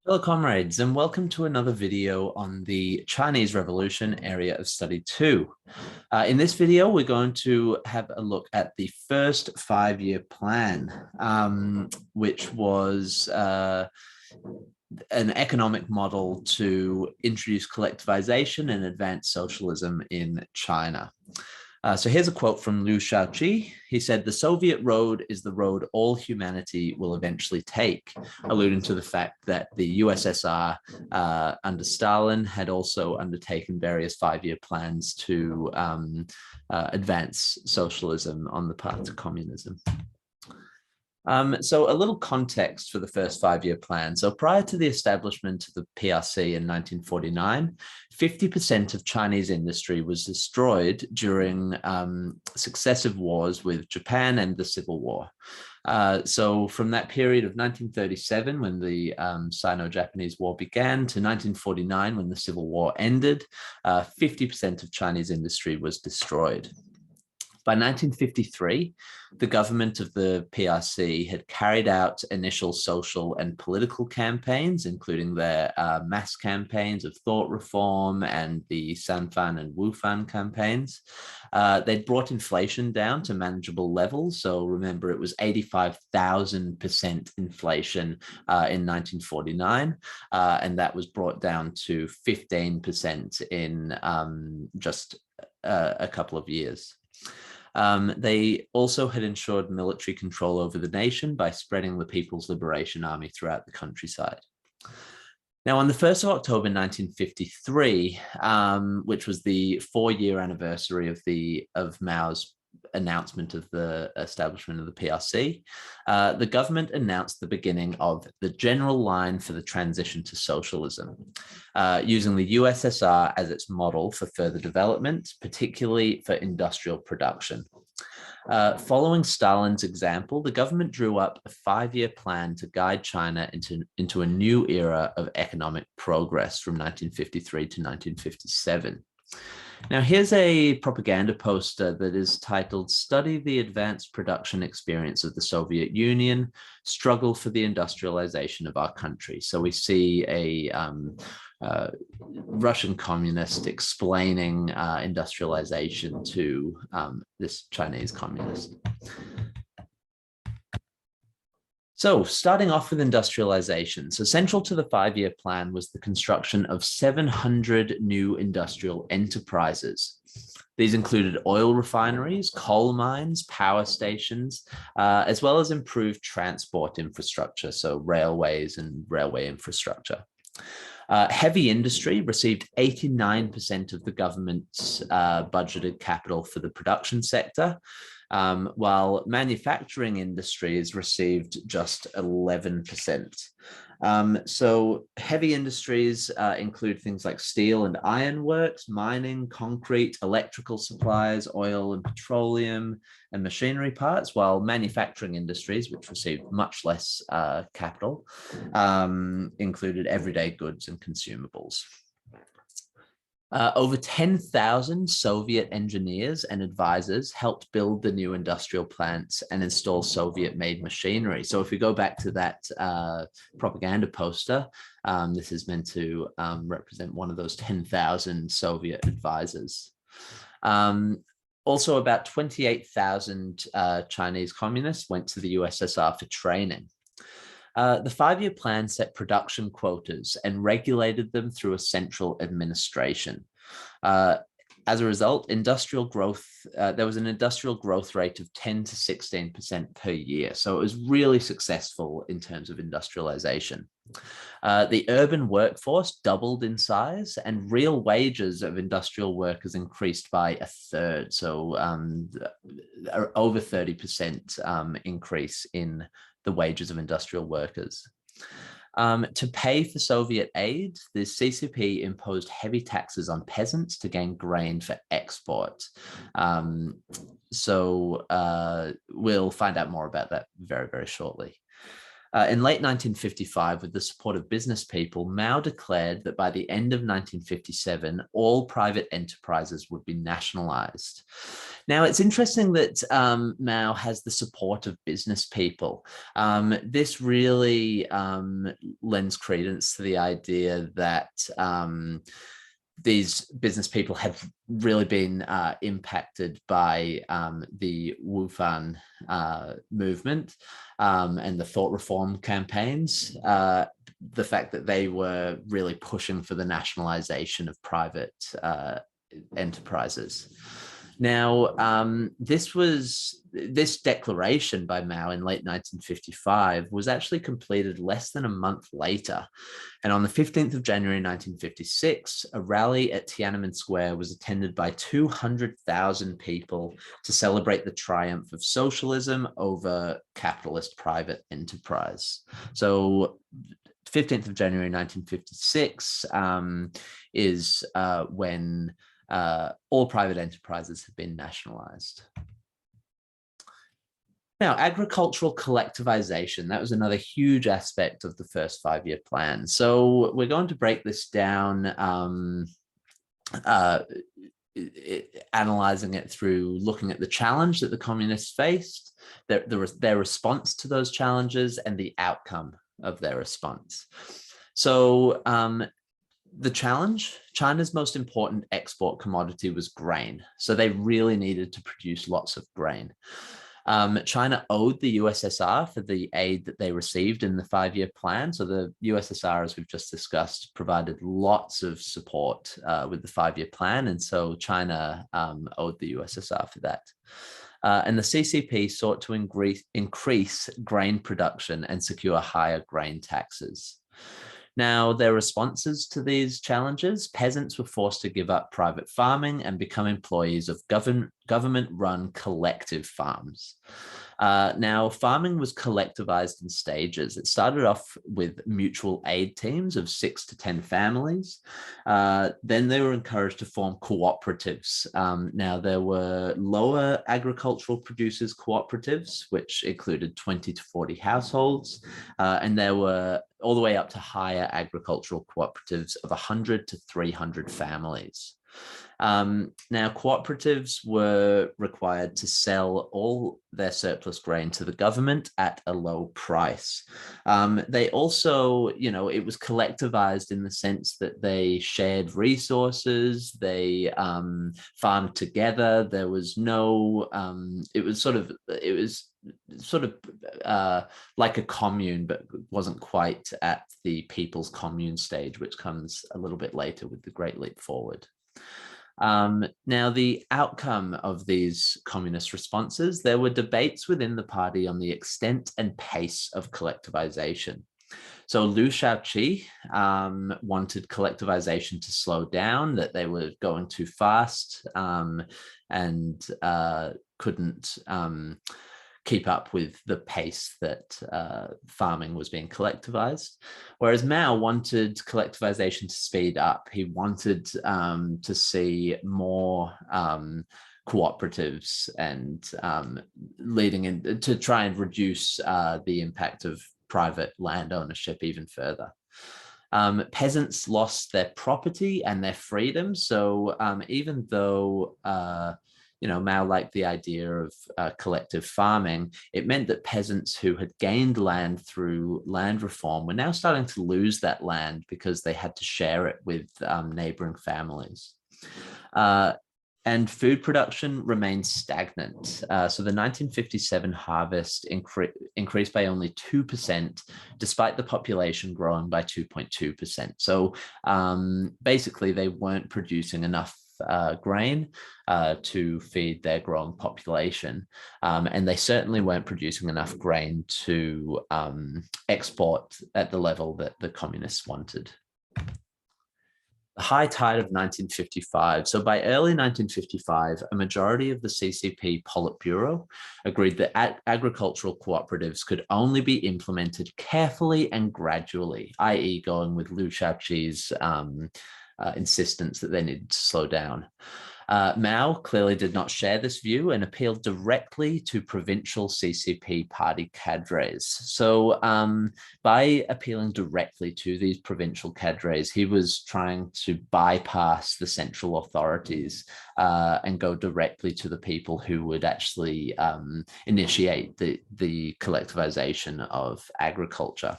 Hello, comrades, and welcome to another video on the Chinese Revolution area of study 2. In this video, we're going to have a look at the first five-year plan, which was an economic model to introduce collectivization and advance socialism in China. So here's a quote from Liu Shaoqi. He said, "The Soviet road is the road all humanity will eventually take," alluding to the fact that the USSR under Stalin had also undertaken various five-year plans to advance socialism on the path to communism. So a little context for the first five-year plan. So prior to the establishment of the PRC in 1949, 50% of Chinese industry was destroyed during successive wars with Japan and the Civil War. So from that period of 1937, when the Sino-Japanese War began, to 1949, when the Civil War ended, 50% of Chinese industry was destroyed. By 1953, the government of the PRC had carried out initial social and political campaigns, including their mass campaigns of thought reform and the Sanfan and Wufan campaigns. They'd brought inflation down to manageable levels. So remember, it was 85,000% inflation in 1949, and that was brought down to 15% in just a couple of years. They also had ensured military control over the nation by spreading the People's Liberation Army throughout the countryside. Now, on the 1st of October 1953, which was the 4-year anniversary of Mao's announcement of the establishment of the PRC, the government announced the beginning of the general line for the transition to socialism, using the USSR as its model for further development, particularly for industrial production. Following Stalin's example, the government drew up a 5-year plan to guide China into a new era of economic progress from 1953 to 1957. Now, here's a propaganda poster that is titled, "Study the Advanced Production Experience of the Soviet Union, Struggle for the Industrialization of Our Country." So we see a Russian communist explaining industrialization to this Chinese communist. So starting off with industrialization. So central to the 5-year plan was the construction of 700 new industrial enterprises. These included oil refineries, coal mines, power stations, as well as improved transport infrastructure, so railways and railway infrastructure. Heavy industry received 89% of the government's budgeted capital for the production sector, while manufacturing industries received just 11%. So heavy industries include things like steel and ironworks, mining, concrete, electrical supplies, oil and petroleum, and machinery parts, while manufacturing industries, which received much less capital, included everyday goods and consumables. Over 10,000 Soviet engineers and advisors helped build the new industrial plants and install Soviet-made machinery. So if we go back to that propaganda poster, this is meant to represent one of those 10,000 Soviet advisors. Also, about 28,000 Chinese communists went to the USSR for training. The 5-year plan set production quotas and regulated them through a central administration. As a result, industrial growth, there was an industrial growth rate of 10 to 16% per year. So it was really successful in terms of industrialization. The urban workforce doubled in size, and real wages of industrial workers increased by a third. So over 30% increase in the wages of industrial workers. To pay for Soviet aid, the CCP imposed heavy taxes on peasants to gain grain for export. We'll find out more about that very, very shortly. In late 1955, with the support of business people, Mao declared that by the end of 1957, all private enterprises would be nationalized. Now, it's interesting that Mao has the support of business people. This really lends credence to the idea that these business people have really been impacted by the Wufan movement and the thought reform campaigns. The fact that they were really pushing for the nationalization of private enterprises. Now, this declaration by Mao in late 1955 was actually completed less than a month later. And on the 15th of January 1956, a rally at Tiananmen Square was attended by 200,000 people to celebrate the triumph of socialism over capitalist private enterprise. So 15th of January 1956 is when all private enterprises have been nationalized. Now, agricultural collectivization, that was another huge aspect of the first five-year plan. So we're going to break this down, analyzing it through looking at the challenge that the communists faced, their response to those challenges, and the outcome of their response. So the challenge, China's most important export commodity was grain. So they really needed to produce lots of grain. China owed the USSR for the aid that they received in the five-year plan. So the USSR, as we've just discussed, provided lots of support with the five-year plan. And so China owed the USSR for that. And the CCP sought to increase grain production and secure higher grain taxes. Now, their responses to these challenges, peasants were forced to give up private farming and become employees of government-run collective farms. Now, farming was collectivized in stages. It started off with mutual aid teams of 6 to 10 families. Then they were encouraged to form cooperatives. Now, there were lower agricultural producers cooperatives, which included 20 to 40 households. And there were all the way up to higher agricultural cooperatives of 100 to 300 families. Now, cooperatives were required to sell all their surplus grain to the government at a low price. They also, it was collectivized in the sense that they shared resources, they farmed together. There was no, it was sort of like a commune, but wasn't quite at the people's commune stage, which comes a little bit later with the Great Leap Forward. Now, the outcome of these communist responses, there were debates within the party on the extent and pace of collectivization. So Liu Shaoqi wanted collectivization to slow down, that they were going too fast and couldn't keep up with the pace that farming was being collectivized. Whereas Mao wanted collectivization to speed up. He wanted to see more cooperatives and leading in to try and reduce the impact of private land ownership even further. Peasants lost their property and their freedom. So even though Mao liked the idea of collective farming, it meant that peasants who had gained land through land reform were now starting to lose that land because they had to share it with neighboring families. And food production remained stagnant. So the 1957 harvest increased by only 2%, despite the population growing by 2.2%. So basically, they weren't producing enough grain to feed their growing population. And they certainly weren't producing enough grain to export at the level that the communists wanted. The high tide of 1955. So by early 1955, a majority of the CCP Politburo agreed that agricultural cooperatives could only be implemented carefully and gradually, i.e. going with Liu Shaoqi's insistence that they needed to slow down. Mao clearly did not share this view and appealed directly to provincial CCP party cadres. So by appealing directly to these provincial cadres, he was trying to bypass the central authorities and go directly to the people who would actually initiate the collectivization of agriculture.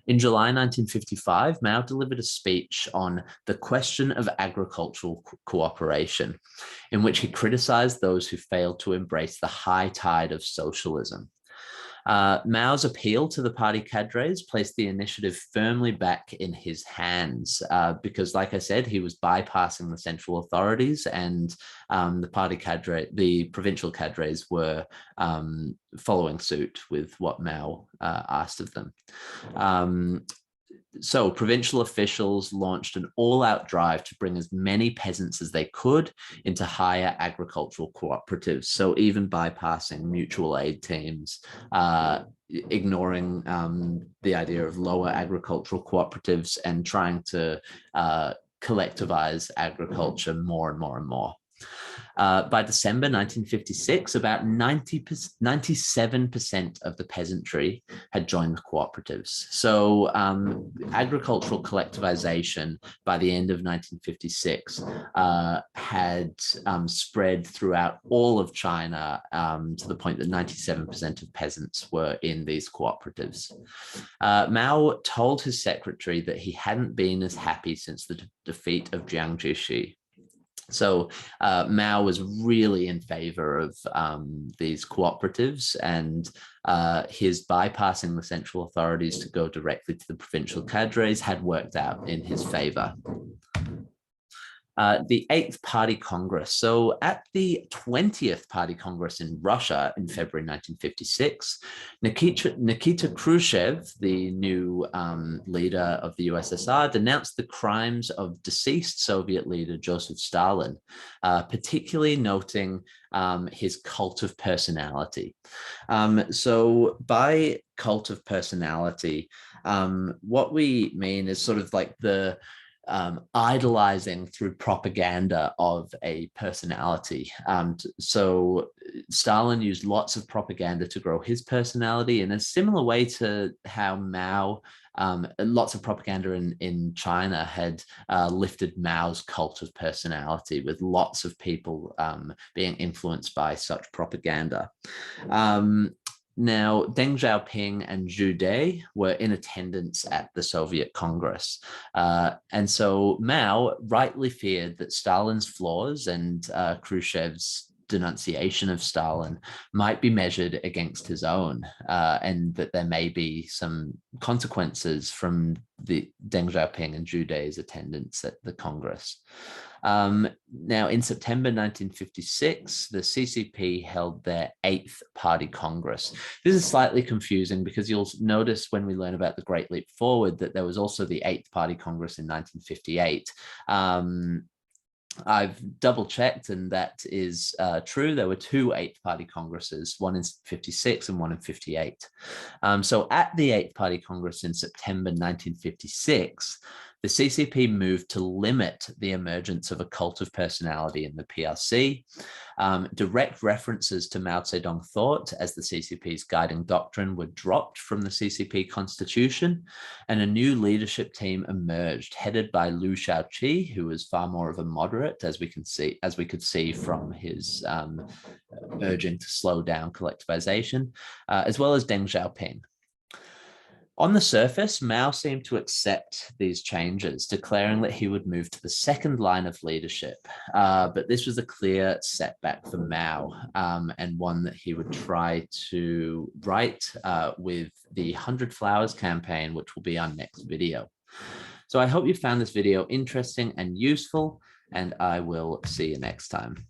In July 1955, Mao delivered a speech on the question of agricultural cooperation, in which he criticized those who failed to embrace the high tide of socialism. Mao's appeal to the party cadres placed the initiative firmly back in his hands because, like I said, he was bypassing the central authorities, and the provincial cadres were following suit with what Mao asked of them. So provincial officials launched an all-out drive to bring as many peasants as they could into higher agricultural cooperatives. So even bypassing mutual aid teams, ignoring the idea of lower agricultural cooperatives, and trying to collectivize agriculture more and more and more. By December 1956, about 97% of the peasantry had joined the cooperatives. So agricultural collectivization by the end of 1956 had spread throughout all of China to the point that 97% of peasants were in these cooperatives. Mao told his secretary that he hadn't been as happy since the defeat of Jiang Jieshi. So Mao was really in favor of these cooperatives, and his bypassing the central authorities to go directly to the provincial cadres had worked out in his favor. The 8th Party Congress. So at the 20th Party Congress in Russia in February 1956, Nikita Khrushchev, the new leader of the USSR, denounced the crimes of deceased Soviet leader Joseph Stalin, particularly noting his cult of personality. So by cult of personality, what we mean is sort of like the idolizing through propaganda of a personality. So Stalin used lots of propaganda to grow his personality in a similar way to how Mao, lots of propaganda in China had lifted Mao's cult of personality, with lots of people being influenced by such propaganda. Now, Deng Xiaoping and Zhu Dai were in attendance at the Soviet Congress. And so Mao rightly feared that Stalin's flaws and Khrushchev's denunciation of Stalin might be measured against his own, and that there may be some consequences from the Deng Xiaoping and Zhu Dai's attendance at the Congress. Now, in September 1956, the CCP held their 8th Party Congress. This is slightly confusing because you'll notice when we learn about the Great Leap Forward that there was also the 8th Party Congress in 1958. I've double checked, and that is true. There were 2 8th Party Congresses, one in 56 and one in 58. So at the 8th Party Congress in September 1956, the CCP moved to limit the emergence of a cult of personality in the PRC. Direct references to Mao Zedong thought as the CCP's guiding doctrine were dropped from the CCP constitution, and a new leadership team emerged, headed by Liu Shaoqi, who was far more of a moderate, as we could see from his urging to slow down collectivization, as well as Deng Xiaoping. On the surface, Mao seemed to accept these changes, declaring that he would move to the second line of leadership. But this was a clear setback for Mao, and one that he would try to right with the 100 Flowers campaign, which will be our next video. So I hope you found this video interesting and useful, and I will see you next time.